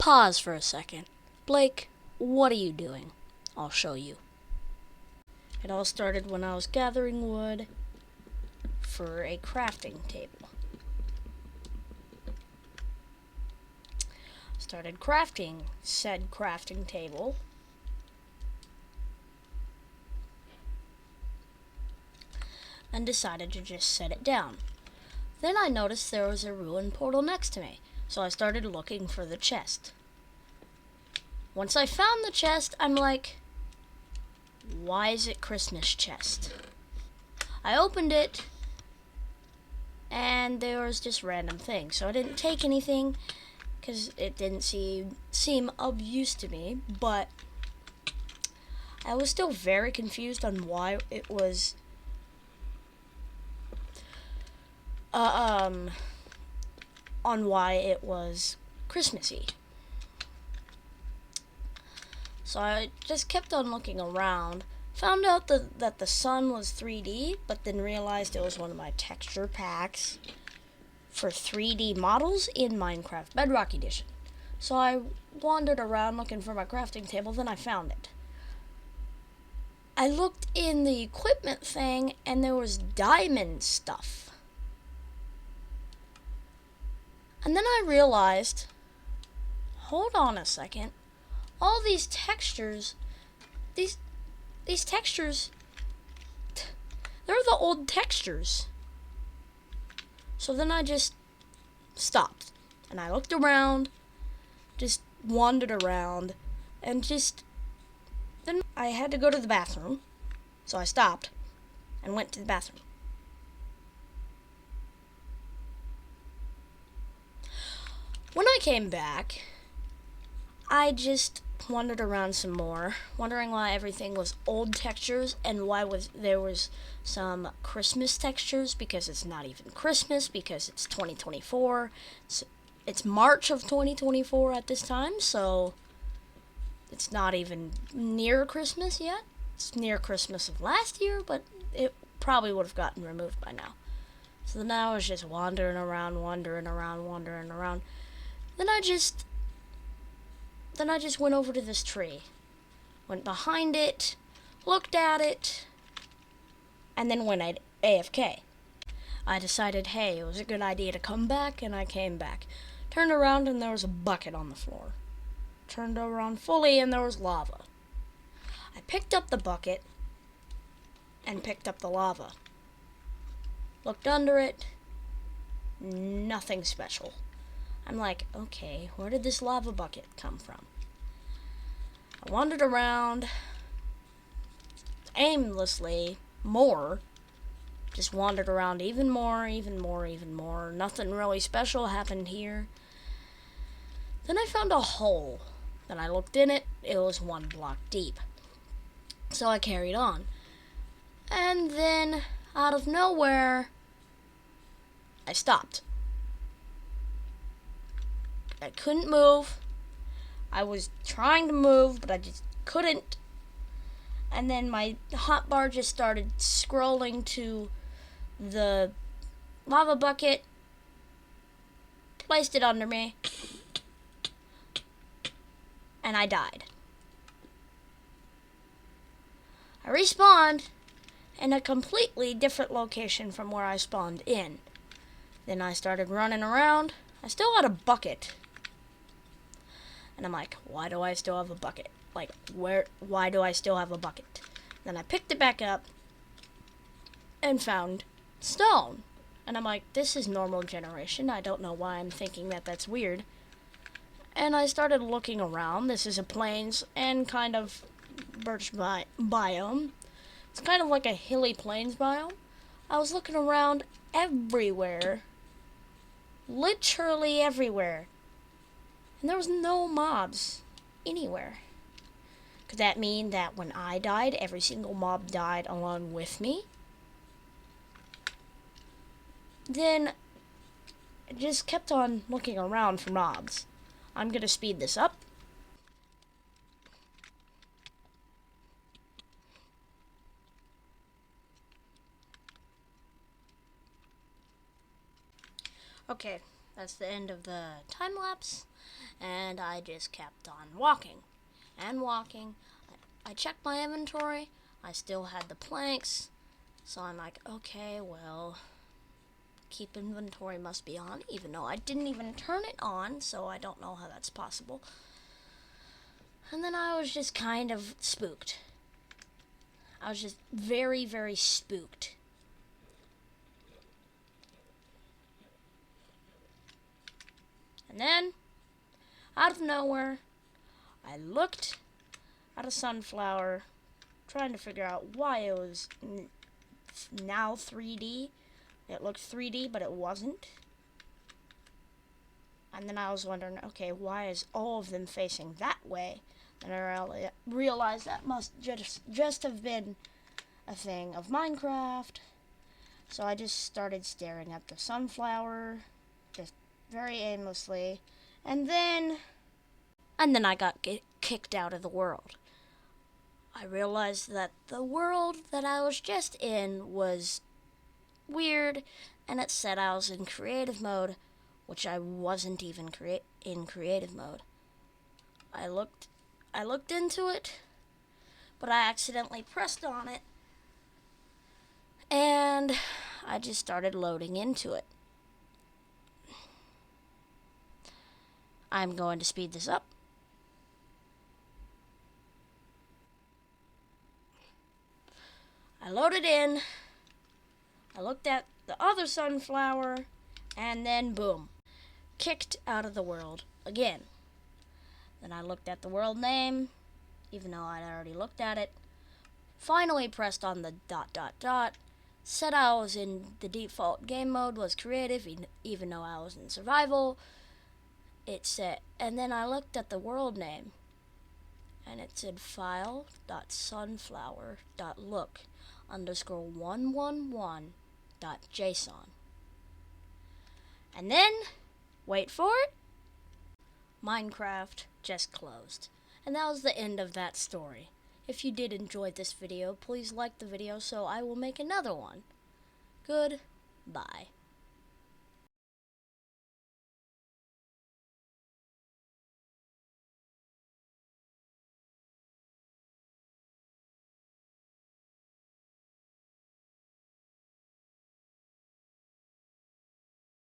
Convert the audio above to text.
Pause for a second. Blake, what are you doing? I'll show you. It all started when I was gathering wood for a crafting table. Started crafting said crafting table. And decided to just set it down. Then I noticed there was a ruined portal next to me, so I started looking for the chest. Once I found the chest, I'm like, why is it Christmas chest? I opened it, and there was just random things. So I didn't take anything, because it didn't seem of use to me, but I was still very confused on why it was Christmassy. So I just kept on looking around, found out that the sun was 3D, but then realized it was one of my texture packs for 3D models in Minecraft Bedrock Edition. So I wandered around looking for my crafting table, then I found it. I looked in the equipment thing, and there was diamond stuff. And then I realized, hold on a second, all these textures, these textures, they're the old textures. So then I just stopped, and I looked around, just wandered around, and then I had to go to the bathroom, so I stopped and went to the bathroom. When I came back, I just wandered around some more, wondering why everything was old textures and why there was some Christmas textures, because it's not even Christmas, because it's 2024. It's March of 2024 at this time, so it's not even near Christmas yet. It's near Christmas of last year, but it probably would have gotten removed by now. So then I was just wandering around. Then I just went over to this tree, went behind it, looked at it, and then went AFK. I decided, hey, it was a good idea to come back, and I came back. Turned around, and there was a bucket on the floor. Turned around fully, and there was lava. I picked up the bucket and picked up the lava. Looked under it, nothing special. I'm like, okay, where did this lava bucket come from? I wandered around aimlessly more. Just wandered around even more. Nothing really special happened here. Then I found a hole. Then I looked in it. It was 1 block deep. So I carried on. And then, out of nowhere, I stopped. I couldn't move. I was trying to move, but I just couldn't. And then my hotbar just started scrolling to the lava bucket, placed it under me, and I died. I respawned in a completely different location from where I spawned in. Then I started running around. I still had a bucket. And I'm like, why do I still have a bucket? Why do I still have a bucket? Then I picked it back up and found stone. And I'm like, this is normal generation. I don't know why I'm thinking that that's weird. And I started looking around. This is a plains and kind of birch biome. It's kind of like a hilly plains biome. I was looking around everywhere. Literally everywhere. And there was no mobs anywhere. Could that mean that when I died, every single mob died along with me? Then I just kept on looking around for mobs. I'm gonna speed this up. Okay, That's the end of the time lapse, and I just kept on walking and walking. I checked my inventory. I still had the planks, so I'm like, okay, well, keep inventory must be on, even though I didn't even turn it on, so I don't know how that's possible. And then I was just kind of spooked. I was just very, very spooked. And then, out of nowhere, I looked at a sunflower, trying to figure out why it was now 3D. It looked 3D, but it wasn't. And then I was wondering, okay, why is all of them facing that way? And I realized that must just have been a thing of Minecraft. So I just started staring at the sunflower, just very aimlessly. And then I got kicked out of the world. I realized that the world that I was just in was weird, and it said I was in creative mode, which I wasn't even in creative mode. I looked into it, but I accidentally pressed on it, and I just started loading into it. I'm going to speed this up. I loaded in, I looked at the other sunflower, and then boom, kicked out of the world again. Then I looked at the world name, even though I'd already looked at it. Finally pressed on the ... Said I was in the default game mode, was creative, even though I was in survival. It said, and then I looked at the world name, and it said file.sunflower.look_111.json. And then, wait for it, Minecraft just closed. And that was the end of that story. If you did enjoy this video, please like the video so I will make another one. Goodbye.